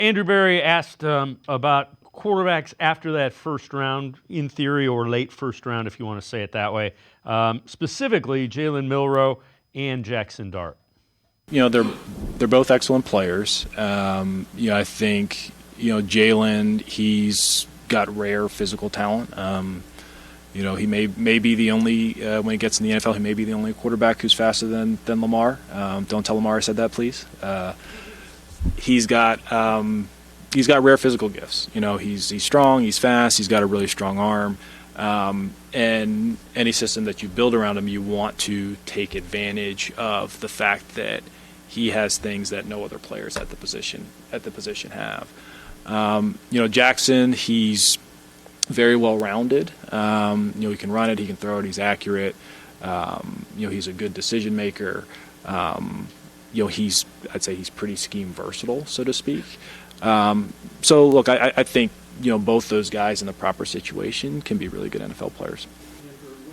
Andrew Berry asked about quarterbacks after that first round, in theory, or late first round, if you want to say it that way. Specifically, Jalen Milroe and Jackson Dart. They're both excellent players. I think Jalen, he's got rare physical talent. He may be the only when he gets in the NFL, he may be the only quarterback who's faster than Lamar. Don't tell Lamar I said that, please. He's got rare physical gifts. He's strong, he's fast, he's got a really strong arm. And any system that you build around him, you want to take advantage of the fact that he has things that no other players at the position have. Jackson, he's very well rounded. He can run it, he can throw it, he's accurate. He's a good decision maker. I'd say he's pretty scheme versatile, so to speak. So look, I think both those guys in the proper situation can be really good NFL players.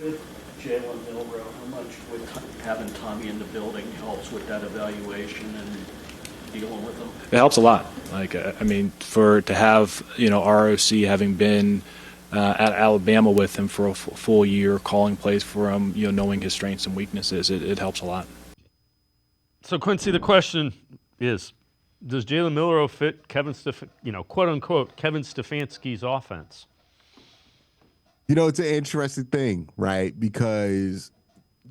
With Jalen Milroe, how much would having Tommy in the building helps with that evaluation and dealing with him? It helps a lot. To have ROC having been at Alabama with him for a full year, calling plays for him, knowing his strengths and weaknesses, it helps a lot. So Quincy, the question is, does Jalen Milroe fit quote unquote Kevin Stefanski's offense? It's an interesting thing, right? Because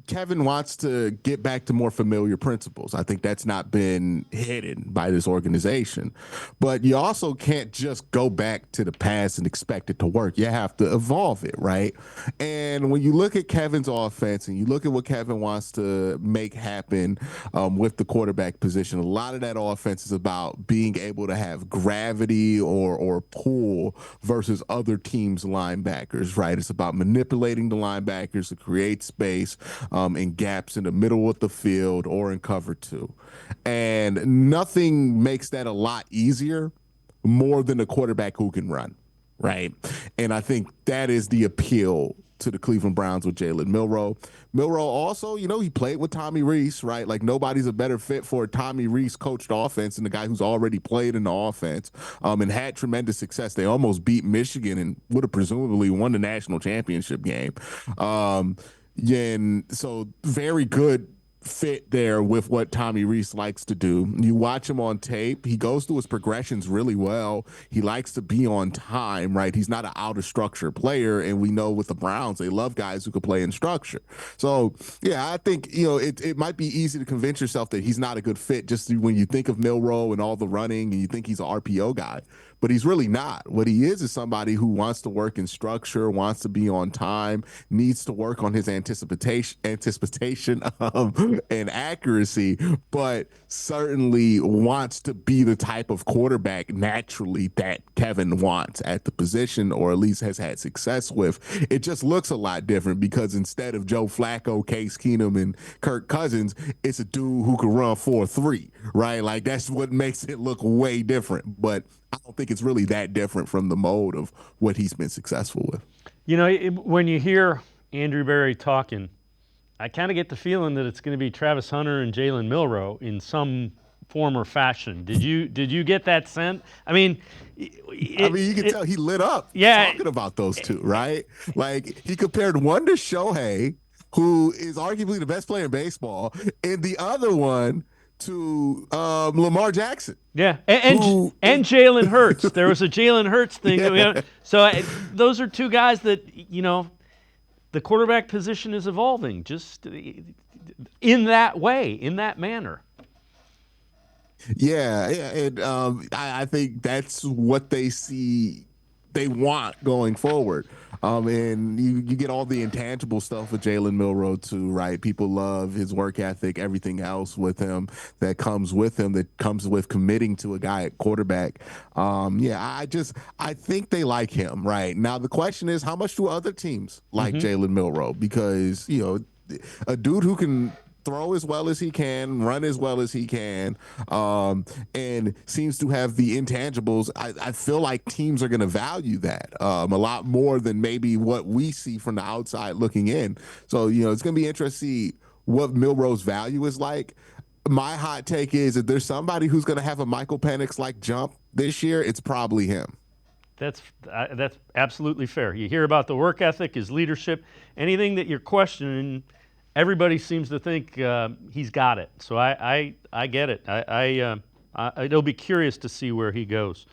Kevin wants to get back to more familiar principles. I think that's not been hidden by this organization. But you also can't just go back to the past and expect it to work. You have to evolve it, right? And when you look at Kevin's offense and you look at what Kevin wants to make happen with the quarterback position, a lot of that offense is about being able to have gravity or pull versus other teams' linebackers, right? It's about manipulating the linebackers to create space in gaps in the middle of the field or in cover two. And nothing makes that a lot easier more than a quarterback who can run, right? And I think that is the appeal to the Cleveland Browns with Jalen Milroe. Milroe also, he played with Tommy Rees, right? Like nobody's a better fit for a Tommy Rees coached offense than the guy who's already played in the offense and had tremendous success. They almost beat Michigan and would have presumably won the national championship game. And so very good fit there with what Tommy Rees likes to do. You watch him on tape, he goes through his progressions really well. He likes to be on time, right? He's not an out of structure player, and we know with the Browns, they love guys who can play in structure. So, yeah, I think, it might be easy to convince yourself that he's not a good fit just when you think of Milroe and all the running and you think he's an RPO guy. But he's really not. What he is somebody who wants to work in structure, wants to be on time, needs to work on his anticipation and accuracy, but certainly wants to be the type of quarterback naturally that Kevin wants at the position, or at least has had success with. It just looks a lot different because instead of Joe Flacco, Case Keenum, and Kirk Cousins, it's a dude who can run 4.3, right? Like that's what makes it look way different. But I don't think it's really that different from the mode of what he's been successful with. When you hear Andrew Berry talking, I kind of get the feeling that it's going to be Travis Hunter and Jalen Milroe in some form or fashion. Did you get that sense? You can tell he lit up talking about those two, right? Like he compared one to Shohei, who is arguably the best player in baseball, and the other one to Lamar Jackson. Yeah, and Jalen Hurts. There was a Jalen Hurts thing. Yeah. So those are two guys that, the quarterback position is evolving just in that way, in that manner. Yeah, and I think that's what they see they want going forward. And you get all the intangible stuff with Jalen Milroe too, right? People love his work ethic, everything else with him that comes with committing to a guy at quarterback. I think they like him, right? Now the question is, how much do other teams like Jalen Milroe? Because, a dude who can throw as well as he can, run as well as he can, and seems to have the intangibles. I feel like teams are going to value that a lot more than maybe what we see from the outside looking in. So, it's going to be interesting to see what Milroe's value is like. My hot take is if there's somebody who's going to have a Michael Penix like jump this year, it's probably him. That's absolutely fair. You hear about the work ethic, his leadership, anything that you're questioning, everybody seems to think he's got it. So I get it. It'll be curious to see where he goes.